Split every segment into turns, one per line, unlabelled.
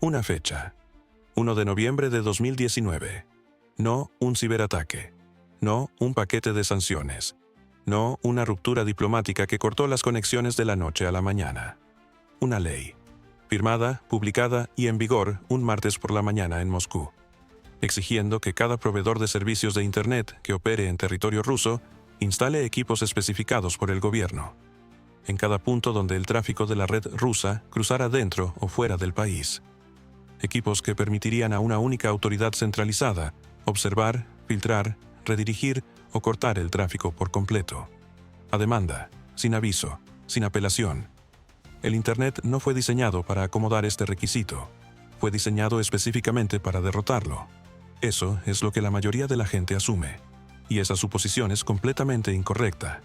Una fecha. 1 de noviembre de 2019. No un ciberataque. No un paquete de sanciones. No una ruptura diplomática que cortó las conexiones de la noche a la mañana. Una ley. Firmada, publicada y en vigor un martes por la mañana en Moscú, exigiendo que cada proveedor de servicios de Internet que opere en territorio ruso instale equipos especificados por el gobierno, en cada punto donde el tráfico de la red rusa cruzara dentro o fuera del país. Equipos que permitirían a una única autoridad centralizada observar, filtrar, redirigir o cortar el tráfico por completo. A demanda, sin aviso, sin apelación. El Internet no fue diseñado para acomodar este requisito. Fue diseñado específicamente para derrotarlo. Eso es lo que la mayoría de la gente asume. Y esa suposición es completamente incorrecta.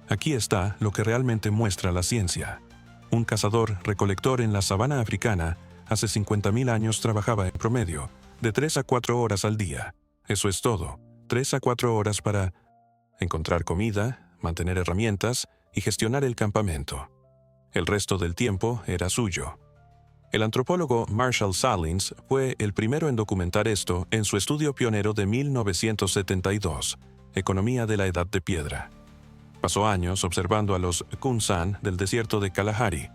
Aquí está lo que realmente muestra la ciencia. Un cazador-recolector en la sabana africana hace 50.000 años trabajaba en promedio de 3 a 4 horas al día. Eso es todo, 3 a 4 horas para encontrar comida, mantener herramientas y gestionar el campamento. El resto del tiempo era suyo. El antropólogo Marshall Salins fue el primero en documentar esto en su estudio pionero de 1972, Economía de la Edad de Piedra. Pasó años observando a los Kunsan del desierto de Kalahari,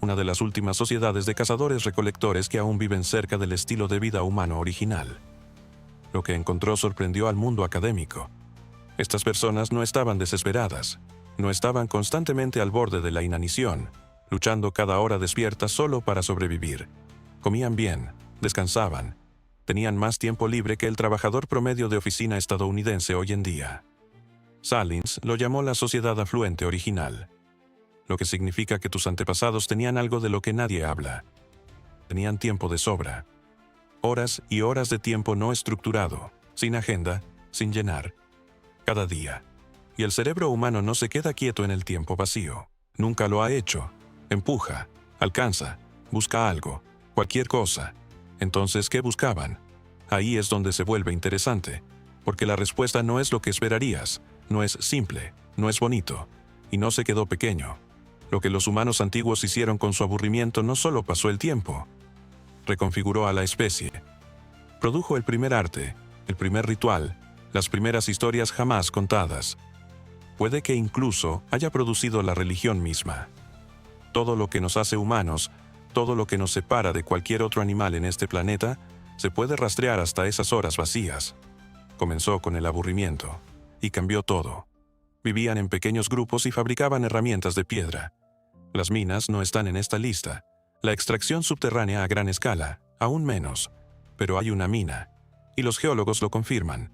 una de las últimas sociedades de cazadores-recolectores que aún viven cerca del estilo de vida humano original. Lo que encontró sorprendió al mundo académico. Estas personas no estaban desesperadas, no estaban constantemente al borde de la inanición, luchando cada hora despiertas solo para sobrevivir. Comían bien, descansaban, tenían más tiempo libre que el trabajador promedio de oficina estadounidense hoy en día. Salins lo llamó la sociedad afluente original, lo que significa que tus antepasados tenían algo de lo que nadie habla. Tenían tiempo de sobra. Horas y horas de tiempo no estructurado, sin agenda, sin llenar. Cada día. Y el cerebro humano no se queda quieto en el tiempo vacío. Nunca lo ha hecho. Empuja, alcanza, busca algo, cualquier cosa. Entonces, ¿qué buscaban? Ahí es donde se vuelve interesante, porque la respuesta no es lo que esperarías, no es simple, no es bonito, y no se quedó pequeño. Lo que los humanos antiguos hicieron con su aburrimiento no solo pasó el tiempo, reconfiguró a la especie. Produjo el primer arte, el primer ritual, las primeras historias jamás contadas. Puede que incluso haya producido la religión misma. Todo lo que nos hace humanos, todo lo que nos separa de cualquier otro animal en este planeta, se puede rastrear hasta esas horas vacías. Comenzó con el aburrimiento, y cambió todo. Vivían en pequeños grupos y fabricaban herramientas de piedra. Las minas no están en esta lista. La extracción subterránea a gran escala, aún menos. Pero hay una mina, y los geólogos lo confirman.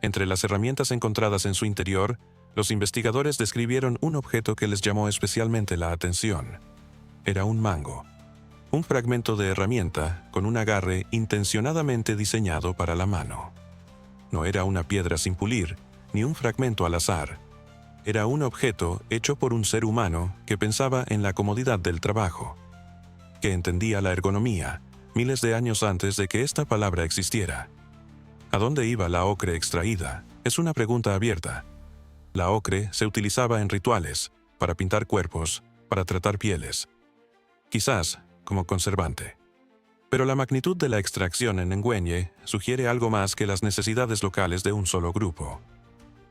Entre las herramientas encontradas en su interior, los investigadores describieron un objeto que les llamó especialmente la atención. Era un mango. Un fragmento de herramienta con un agarre intencionadamente diseñado para la mano. No era una piedra sin pulir, ni un fragmento al azar. Era un objeto hecho por un ser humano que pensaba en la comodidad del trabajo, que entendía la ergonomía miles de años antes de que esta palabra existiera. ¿A dónde iba la ocre extraída? Es una pregunta abierta. La ocre se utilizaba en rituales, para pintar cuerpos, para tratar pieles. Quizás como conservante. Pero la magnitud de la extracción en Ngüeñe sugiere algo más que las necesidades locales de un solo grupo.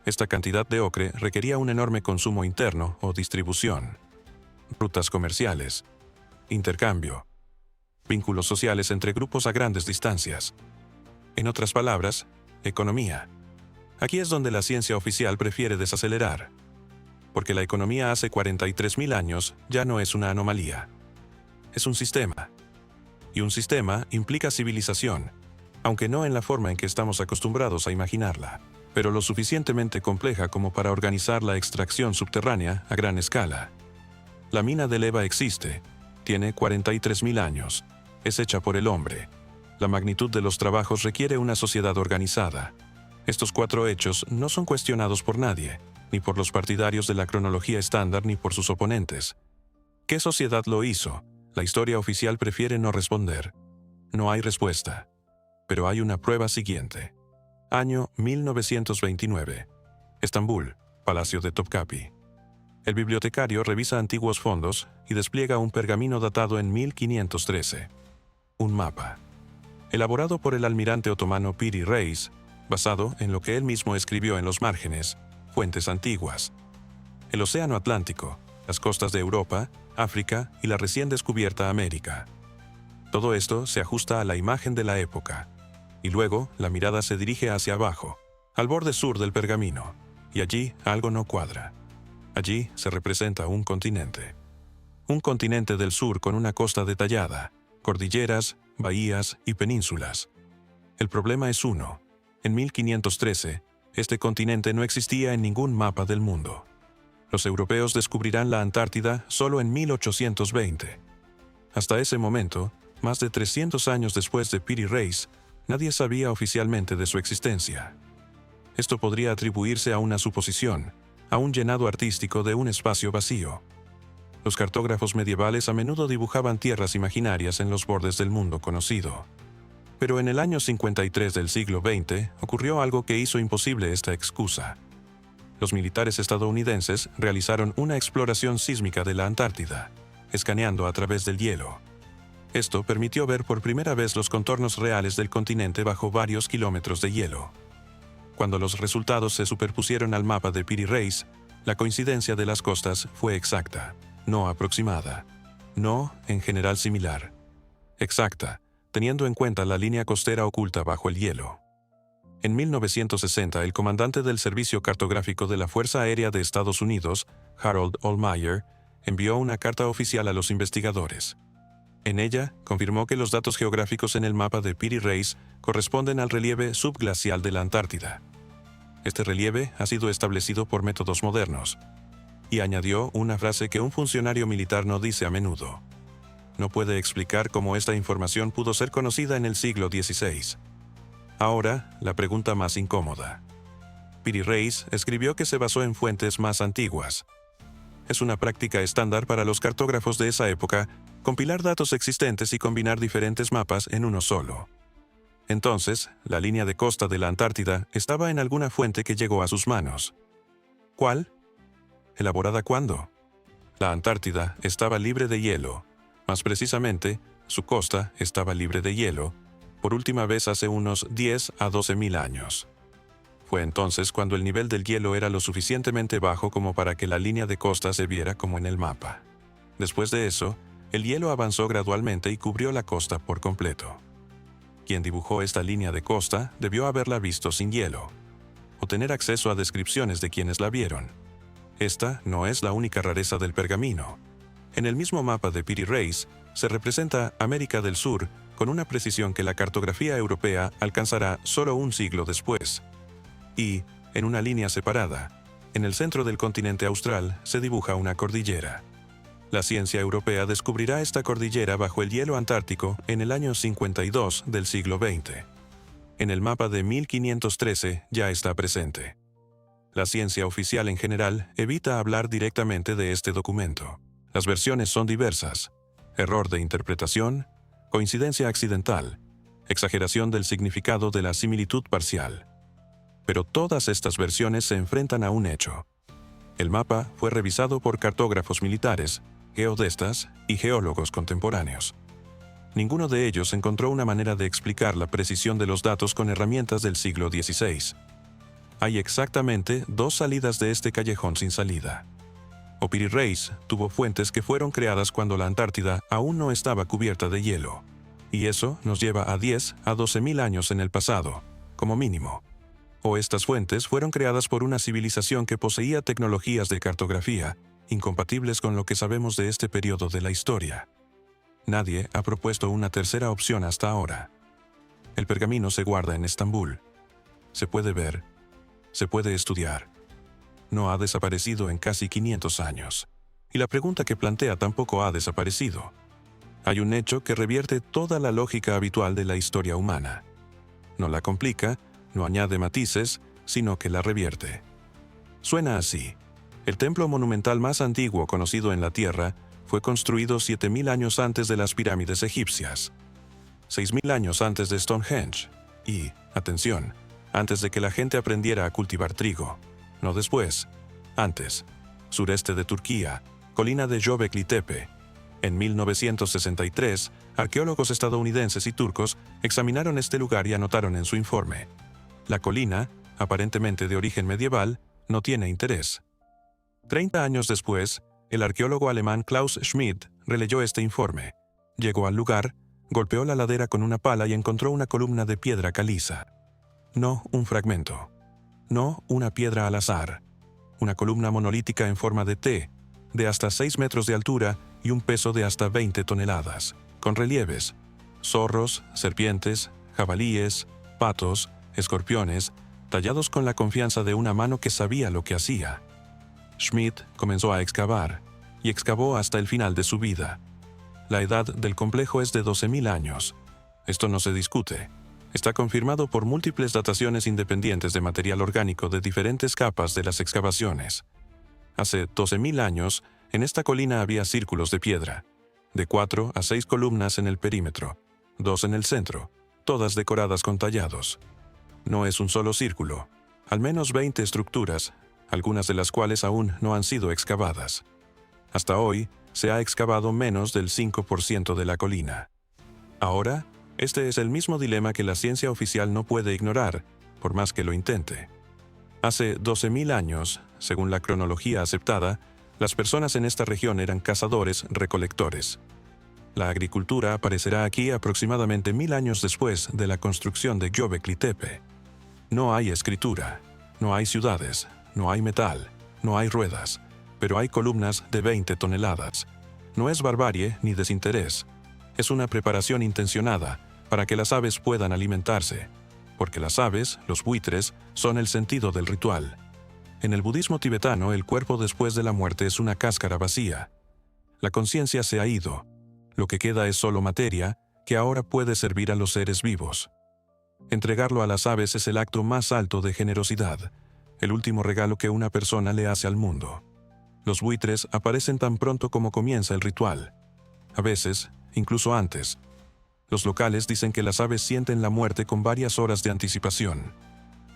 Esta cantidad de ocre requería un enorme consumo interno o distribución, rutas comerciales, intercambio, vínculos sociales entre grupos a grandes distancias. En otras palabras, economía. Aquí es donde la ciencia oficial prefiere desacelerar, porque la economía hace 43.000 años ya no es una anomalía. Es un sistema. Y un sistema implica civilización, aunque no en la forma en que estamos acostumbrados a imaginarla, pero lo suficientemente compleja como para organizar la extracción subterránea a gran escala. La mina de leva existe, tiene 43.000 años, es hecha por el hombre. La magnitud de los trabajos requiere una sociedad organizada. Estos 4 hechos no son cuestionados por nadie, ni por los partidarios de la cronología estándar ni por sus oponentes. ¿Qué sociedad lo hizo? La historia oficial prefiere no responder. No hay respuesta. Pero hay una prueba siguiente. Año 1929. Estambul, Palacio de Topkapi. El bibliotecario revisa antiguos fondos y despliega un pergamino datado en 1513. un mapa. Elaborado por el almirante otomano Piri Reis, basado en lo que él mismo escribió en los márgenes, fuentes antiguas. El Océano Atlántico, las costas de Europa, África y la recién descubierta América. Todo esto se ajusta a la imagen de la época, y luego la mirada se dirige hacia abajo, al borde sur del pergamino, y allí algo no cuadra. Allí se representa un continente. Un continente del sur con una costa detallada, cordilleras, bahías y penínsulas. El problema es uno. En 1513, este continente no existía en ningún mapa del mundo. Los europeos descubrirán la Antártida solo en 1820. Hasta ese momento, más de 300 años después de Piri Reis, nadie sabía oficialmente de su existencia. Esto podría atribuirse a una suposición, a un llenado artístico de un espacio vacío. Los cartógrafos medievales a menudo dibujaban tierras imaginarias en los bordes del mundo conocido. Pero en el año 53 del siglo XX ocurrió algo que hizo imposible esta excusa. Los militares estadounidenses realizaron una exploración sísmica de la Antártida, escaneando a través del hielo. Esto permitió ver por primera vez los contornos reales del continente bajo varios kilómetros de hielo. Cuando los resultados se superpusieron al mapa de Piri Reis, la coincidencia de las costas fue exacta, no aproximada, no en general similar. Exacta, teniendo en cuenta la línea costera oculta bajo el hielo. En 1960, el comandante del Servicio Cartográfico de la Fuerza Aérea de Estados Unidos, Harold Ohlmeyer, envió una carta oficial a los investigadores. En ella, confirmó que los datos geográficos en el mapa de Piri Reis corresponden al relieve subglacial de la Antártida. Este relieve ha sido establecido por métodos modernos, y añadió una frase que un funcionario militar no dice a menudo. No puede explicar cómo esta información pudo ser conocida en el siglo XVI. Ahora, la pregunta más incómoda. Piri Reis escribió que se basó en fuentes más antiguas. Es una práctica estándar para los cartógrafos de esa época compilar datos existentes y combinar diferentes mapas en uno solo. Entonces, la línea de costa de la Antártida estaba en alguna fuente que llegó a sus manos. ¿Cuál? ¿Elaborada cuándo? La Antártida estaba libre de hielo. Más precisamente, su costa estaba libre de hielo, por última vez hace unos 10 a 12.000 años. Fue entonces cuando el nivel del hielo era lo suficientemente bajo como para que la línea de costa se viera como en el mapa. Después de eso, el hielo avanzó gradualmente y cubrió la costa por completo. Quien dibujó esta línea de costa debió haberla visto sin hielo, o tener acceso a descripciones de quienes la vieron. Esta no es la única rareza del pergamino. En el mismo mapa de Piri Reis se representa América del Sur con una precisión que la cartografía europea alcanzará solo un siglo después. Y, en una línea separada, en el centro del continente austral se dibuja una cordillera. La ciencia europea descubrirá esta cordillera bajo el hielo antártico en el año 52 del siglo XX. En el mapa de 1513 ya está presente. La ciencia oficial en general evita hablar directamente de este documento. Las versiones son diversas: error de interpretación, coincidencia accidental, exageración del significado de la similitud parcial. Pero todas estas versiones se enfrentan a un hecho. El mapa fue revisado por cartógrafos militares, geodestas y geólogos contemporáneos. Ninguno de ellos encontró una manera de explicar la precisión de los datos con herramientas del siglo XVI. Hay exactamente dos salidas de este callejón sin salida. O Piri Reis tuvo fuentes que fueron creadas cuando la Antártida aún no estaba cubierta de hielo, y eso nos lleva a 10 a 12.000 años en el pasado, como mínimo. O estas fuentes fueron creadas por una civilización que poseía tecnologías de cartografía incompatibles con lo que sabemos de este periodo de la historia. Nadie ha propuesto una tercera opción hasta ahora. El pergamino se guarda en Estambul. Se puede ver, se puede estudiar. No ha desaparecido en casi 500 años. Y la pregunta que plantea tampoco ha desaparecido. Hay un hecho que revierte toda la lógica habitual de la historia humana. No la complica, no añade matices, sino que la revierte. Suena así. El templo monumental más antiguo conocido en la Tierra fue construido 7.000 años antes de las pirámides egipcias, 6.000 años antes de Stonehenge y, atención, antes de que la gente aprendiera a cultivar trigo. No después, antes. Sureste de Turquía, colina de Göbekli Tepe, En 1963, arqueólogos estadounidenses y turcos examinaron este lugar y anotaron en su informe: la colina, aparentemente de origen medieval, no tiene interés. 30 años después, el arqueólogo alemán Klaus Schmidt releyó este informe. Llegó al lugar, golpeó la ladera con una pala y encontró una columna de piedra caliza. No un fragmento. No una piedra al azar. Una columna monolítica en forma de T, de hasta 6 metros de altura y un peso de hasta 20 toneladas, con relieves: zorros, serpientes, jabalíes, patos, escorpiones, tallados con la confianza de una mano que sabía lo que hacía. Schmidt comenzó a excavar, y excavó hasta el final de su vida. La edad del complejo es de 12.000 años. Esto no se discute. Está confirmado por múltiples dataciones independientes de material orgánico de diferentes capas de las excavaciones. Hace 12.000 años, en esta colina había círculos de piedra, de 4 a 6 columnas en el perímetro, 2 en el centro, todas decoradas con tallados. No es un solo círculo, al menos 20 estructuras, algunas de las cuales aún no han sido excavadas. Hasta hoy, se ha excavado menos del 5% de la colina. Ahora, este es el mismo dilema que la ciencia oficial no puede ignorar, por más que lo intente. Hace 12.000 años, según la cronología aceptada, las personas en esta región eran cazadores-recolectores. La agricultura aparecerá aquí aproximadamente 1000 años después de la construcción de Göbekli Tepe. No hay escritura, no hay ciudades, no hay metal, no hay ruedas, pero hay columnas de 20 toneladas. No es barbarie ni desinterés. Es una preparación intencionada para que las aves puedan alimentarse, porque las aves, los buitres, son el sentido del ritual. En el budismo tibetano, el cuerpo después de la muerte es una cáscara vacía. La conciencia se ha ido. Lo que queda es solo materia, que ahora puede servir a los seres vivos. Entregarlo a las aves es el acto más alto de generosidad, el último regalo que una persona le hace al mundo. Los buitres aparecen tan pronto como comienza el ritual. A veces, incluso antes. Los locales dicen que las aves sienten la muerte con varias horas de anticipación.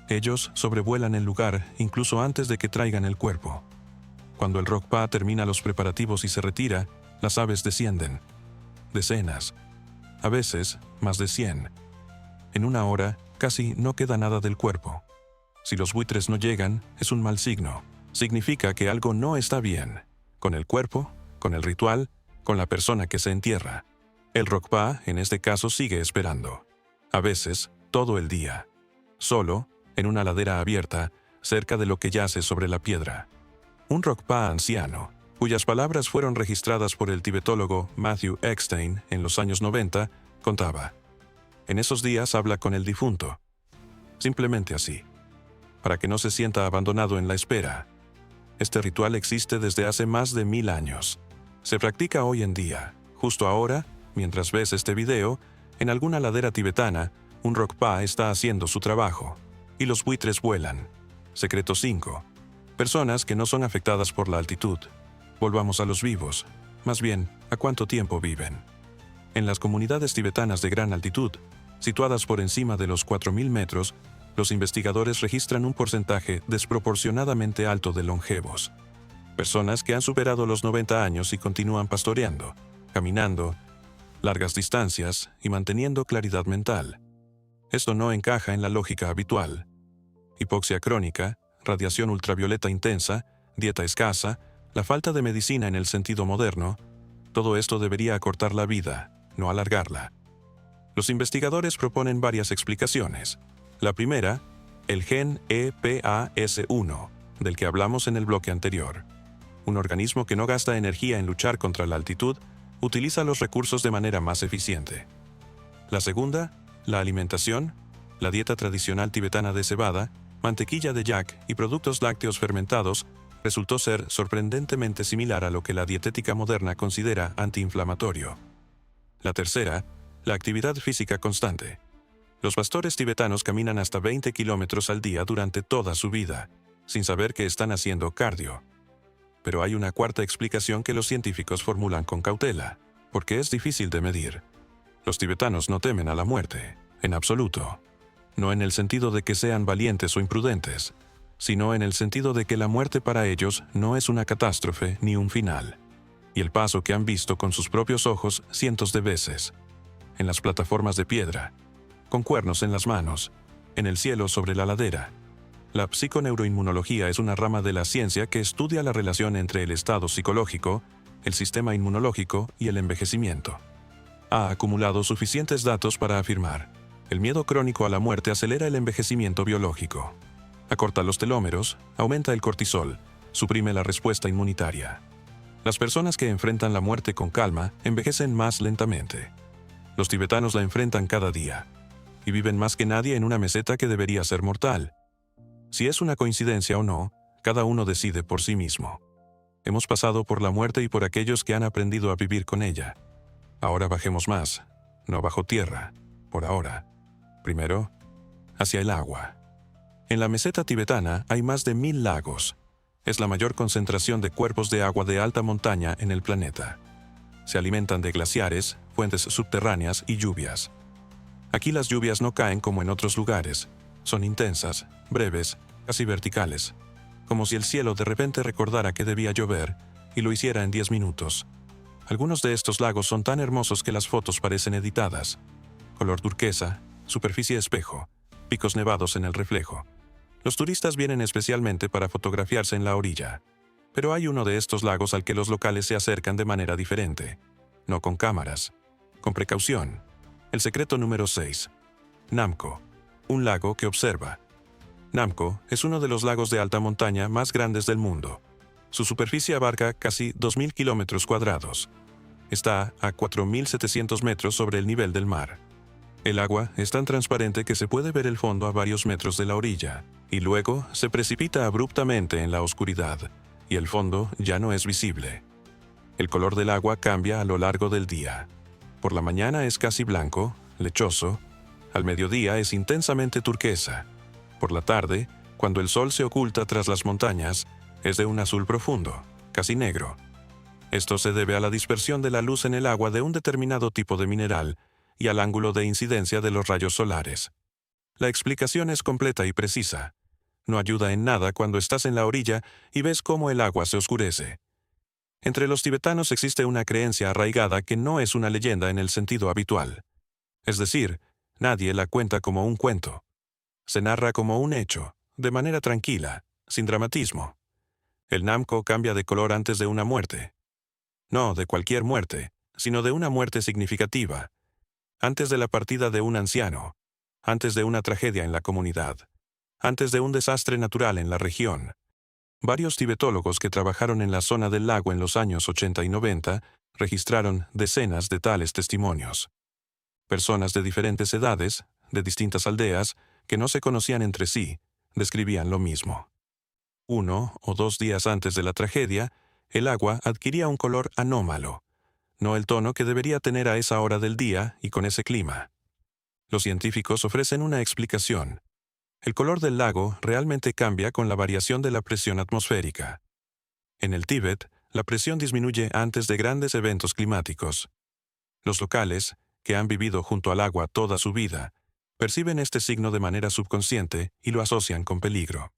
Ellos sobrevuelan el lugar incluso antes de que traigan el cuerpo. Cuando el Rokpa termina los preparativos y se retira, las aves descienden. Decenas. A veces, más de 100. En una hora, casi no queda nada del cuerpo. Si los buitres no llegan, es un mal signo. Significa que algo no está bien, con el cuerpo, con el ritual, con la persona que se entierra. El Rokpa, en este caso, sigue esperando. A veces, todo el día. Solo, en una ladera abierta, cerca de lo que yace sobre la piedra. Un Rokpa anciano, cuyas palabras fueron registradas por el tibetólogo Matthew Eckstein en los años 90, contaba: en esos días habla con el difunto. Simplemente así, para que no se sienta abandonado en la espera. Este ritual existe desde hace más de 1000 años. Se practica hoy en día. Justo ahora, mientras ves este video, en alguna ladera tibetana, un Rokpa está haciendo su trabajo. Y los buitres vuelan. Secreto 5. Personas que no son afectadas por la altitud. Volvamos a los vivos. Más bien, ¿a cuánto tiempo viven? En las comunidades tibetanas de gran altitud, situadas por encima de los 4000 metros, los investigadores registran un porcentaje desproporcionadamente alto de longevos. Personas que han superado los 90 años y continúan pastoreando, caminando, largas distancias y manteniendo claridad mental. Esto no encaja en la lógica habitual. Hipoxia crónica, radiación ultravioleta intensa, dieta escasa, la falta de medicina en el sentido moderno, todo esto debería acortar la vida, no alargarla. Los investigadores proponen varias explicaciones. La primera, el gen EPAS1, del que hablamos en el bloque anterior. Un organismo que no gasta energía en luchar contra la altitud, utiliza los recursos de manera más eficiente. La segunda, la alimentación, la dieta tradicional tibetana de cebada, mantequilla de yak y productos lácteos fermentados, resultó ser sorprendentemente similar a lo que la dietética moderna considera antiinflamatorio. La tercera, la actividad física constante. Los pastores tibetanos caminan hasta 20 kilómetros al día durante toda su vida, sin saber que están haciendo cardio. Pero hay una cuarta explicación que los científicos formulan con cautela, porque es difícil de medir. Los tibetanos no temen a la muerte, en absoluto. No en el sentido de que sean valientes o imprudentes, sino en el sentido de que la muerte para ellos no es una catástrofe ni un final. y el paso que han visto con sus propios ojos cientos de veces, en las plataformas de piedra, con cuernos en las manos, en el cielo sobre la ladera. La psiconeuroinmunología es una rama de la ciencia que estudia la relación entre el estado psicológico, el sistema inmunológico y el envejecimiento. Ha acumulado suficientes datos para afirmar: el miedo crónico a la muerte acelera el envejecimiento biológico. Acorta los telómeros, aumenta el cortisol, suprime la respuesta inmunitaria. Las personas que enfrentan la muerte con calma envejecen más lentamente. Los tibetanos la enfrentan cada día, y viven más que nadie en una meseta que debería ser mortal. Si es una coincidencia o no, cada uno decide por sí mismo. Hemos pasado por la muerte y por aquellos que han aprendido a vivir con ella. Ahora bajemos más, no bajo tierra, por ahora. Primero, hacia el agua. En la meseta tibetana hay más de 1000 lagos. Es la mayor concentración de cuerpos de agua de alta montaña en el planeta. Se alimentan de glaciares, fuentes subterráneas y lluvias. Aquí las lluvias no caen como en otros lugares. Son intensas, breves, casi verticales. Como si el cielo de repente recordara que debía llover y lo hiciera en 10 minutos. Algunos de estos lagos son tan hermosos que las fotos parecen editadas. Color turquesa, superficie espejo, picos nevados en el reflejo. Los turistas vienen especialmente para fotografiarse en la orilla. Pero hay uno de estos lagos al que los locales se acercan de manera diferente. No con cámaras, con precaución. El secreto número 6. Namco, un lago que observa. Namco es uno de los lagos de alta montaña más grandes del mundo. Su superficie abarca casi 2.000 kilómetros cuadrados. Está a 4.700 metros sobre el nivel del mar. El agua es tan transparente que se puede ver el fondo a varios metros de la orilla, y luego se precipita abruptamente en la oscuridad, y el fondo ya no es visible. El color del agua cambia a lo largo del día. Por la mañana es casi blanco, lechoso. Al mediodía es intensamente turquesa. Por la tarde, cuando el sol se oculta tras las montañas, es de un azul profundo, casi negro. Esto se debe a la dispersión de la luz en el agua de un determinado tipo de mineral y al ángulo de incidencia de los rayos solares. La explicación es completa y precisa. No ayuda en nada cuando estás en la orilla y ves cómo el agua se oscurece. Entre los tibetanos existe una creencia arraigada que no es una leyenda en el sentido habitual. Es decir, nadie la cuenta como un cuento. Se narra como un hecho, de manera tranquila, sin dramatismo. El Namco cambia de color antes de una muerte. No de cualquier muerte, sino de una muerte significativa. Antes de la partida de un anciano, antes de una tragedia en la comunidad, antes de un desastre natural en la región. Varios tibetólogos que trabajaron en la zona del lago en los años 80 y 90 registraron decenas de tales testimonios. Personas de diferentes edades, de distintas aldeas, que no se conocían entre sí, describían lo mismo. 1 o 2 días antes de la tragedia, el agua adquiría un color anómalo, no el tono que debería tener a esa hora del día y con ese clima. Los científicos ofrecen una explicación. El color del lago realmente cambia con la variación de la presión atmosférica. En el Tíbet, la presión disminuye antes de grandes eventos climáticos. Los locales, que han vivido junto al agua toda su vida, perciben este signo de manera subconsciente y lo asocian con peligro.